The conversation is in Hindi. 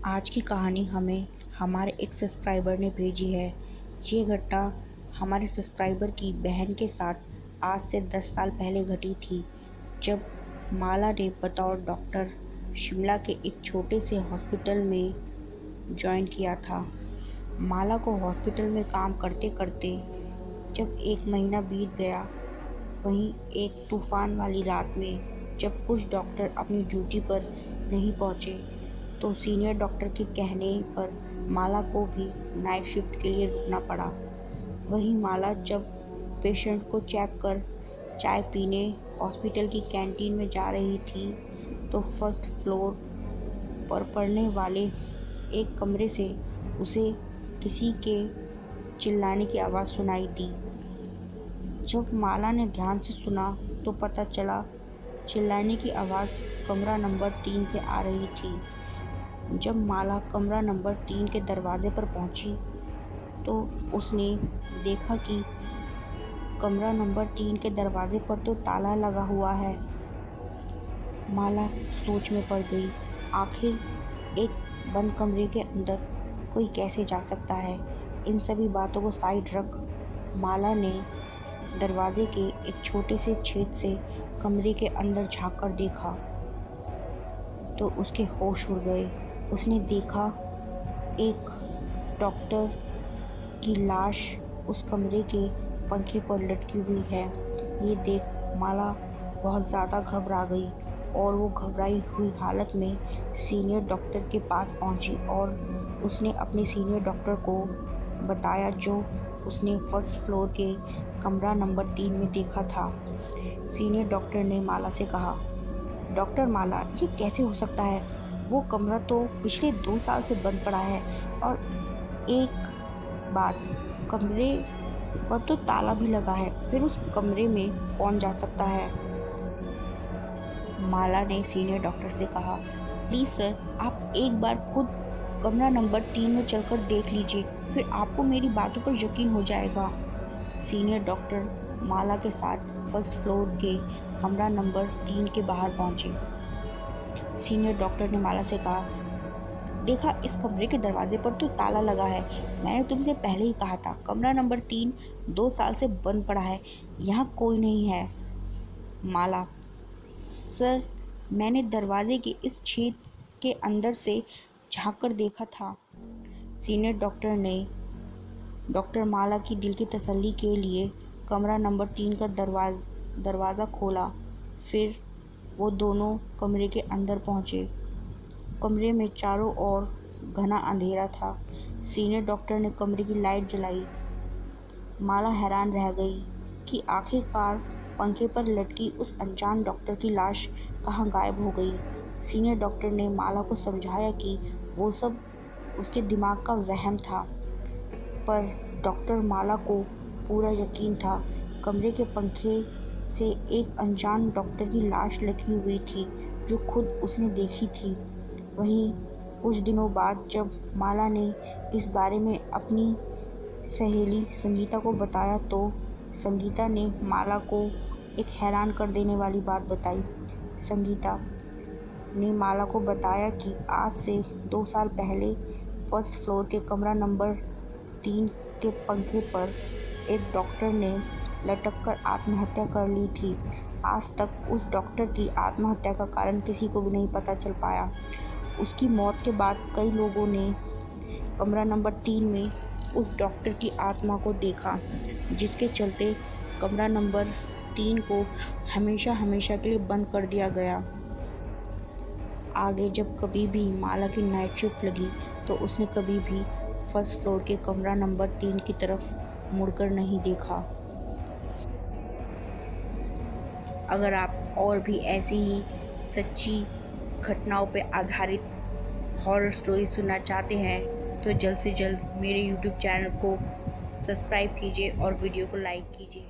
आज की कहानी हमें हमारे एक सब्सक्राइबर ने भेजी है। ये घटना हमारे सब्सक्राइबर की बहन के साथ आज से 10 साल पहले घटी थी, जब माला ने बतौर डॉक्टर शिमला के एक छोटे से हॉस्पिटल में ज्वाइन किया था। माला को हॉस्पिटल में काम करते करते जब 1 महीना बीत गया, वहीं एक तूफान वाली रात में जब कुछ डॉक्टर अपनी ड्यूटी पर नहीं पहुंचे, तो सीनियर डॉक्टर के कहने पर माला को भी नाइट शिफ्ट के लिए रुकना पड़ा। वहीं माला जब पेशेंट को चेक कर चाय पीने हॉस्पिटल की कैंटीन में जा रही थी, तो फर्स्ट फ्लोर पर पड़ने वाले एक कमरे से उसे किसी के चिल्लाने की आवाज़ सुनाई दी। जब माला ने ध्यान से सुना तो पता चला चिल्लाने की आवाज़ कमरा नंबर 3 से आ रही थी। जब माला कमरा नंबर 3 के दरवाजे पर पहुंची, तो उसने देखा कि कमरा नंबर 3 के दरवाजे पर तो ताला लगा हुआ है। माला सोच में पड़ गई। आखिर एक बंद कमरे के अंदर कोई कैसे जा सकता है? इन सभी बातों को साइड रख माला ने दरवाजे के एक छोटे से छेद से कमरे के अंदर झांक कर देखा, तो उसके होश उड़ गए। उसने देखा एक डॉक्टर की लाश उस कमरे के पंखे पर लटकी हुई है। ये देख माला बहुत ज़्यादा घबरा गई और वो घबराई हुई हालत में सीनियर डॉक्टर के पास पहुंची और उसने अपने सीनियर डॉक्टर को बताया जो उसने फर्स्ट फ्लोर के कमरा नंबर 3 में देखा था। सीनियर डॉक्टर ने माला से कहा, डॉक्टर माला, ये कैसे हो सकता है? वो कमरा तो पिछले 2 साल से बंद पड़ा है। और एक बात, कमरे पर तो ताला भी लगा है, फिर उस कमरे में कौन जा सकता है? माला ने सीनियर डॉक्टर से कहा, प्लीज़ सर, आप एक बार खुद कमरा नंबर 3 में चलकर देख लीजिए, फिर आपको मेरी बातों पर यकीन हो जाएगा। सीनियर डॉक्टर माला के साथ फर्स्ट फ्लोर के कमरा नंबर 3 के बाहर पहुंचे। सीनियर डॉक्टर ने माला से कहा, देखा, इस कमरे के दरवाजे पर तो ताला लगा है। मैंने तुमसे पहले ही कहा था, कमरा नंबर 3 2 साल से बंद पड़ा है, यहाँ कोई नहीं है। माला, सर, मैंने दरवाजे के इस छेद के अंदर से झांक कर देखा था। सीनियर डॉक्टर ने डॉक्टर माला की दिल की तसल्ली के लिए कमरा नंबर 3 का दरवाज़ा खोला। फिर वो दोनों कमरे के अंदर पहुंचे। कमरे में चारों ओर घना अंधेरा था। सीनियर डॉक्टर ने कमरे की लाइट जलाई। माला हैरान रह गई कि आखिरकार पंखे पर लटकी उस अनजान डॉक्टर की लाश कहाँ गायब हो गई। सीनियर डॉक्टर ने माला को समझाया कि वो सब उसके दिमाग का वहम था, पर डॉक्टर माला को पूरा यकीन था। कमरे के पंखे से एक अनजान डॉक्टर की लाश लटकी हुई थी, जो खुद उसने देखी थी। वहीं कुछ दिनों बाद जब माला ने इस बारे में अपनी सहेली संगीता को बताया, तो संगीता ने माला को एक हैरान कर देने वाली बात बताई। संगीता ने माला को बताया कि आज से 2 साल पहले फर्स्ट फ्लोर के कमरा नंबर 3 के पंखे पर एक डॉक्टर ने लटक कर आत्महत्या कर ली थी। आज तक उस डॉक्टर की आत्महत्या का कारण किसी को भी नहीं पता चल पाया। उसकी मौत के बाद कई लोगों ने कमरा नंबर 3 में उस डॉक्टर की आत्मा को देखा, जिसके चलते कमरा नंबर 3 को हमेशा हमेशा के लिए बंद कर दिया गया। आगे जब कभी भी माला की नाइट शिफ्ट लगी, तो उसने कभी भी फर्स्ट फ्लोर के कमरा नंबर 3 की तरफ मुड़कर नहीं देखा। अगर आप और भी ऐसी ही सच्ची घटनाओं पर आधारित हॉरर स्टोरी सुनना चाहते हैं, तो जल्द से जल्द मेरे YouTube चैनल को सब्सक्राइब कीजिए और वीडियो को लाइक कीजिए।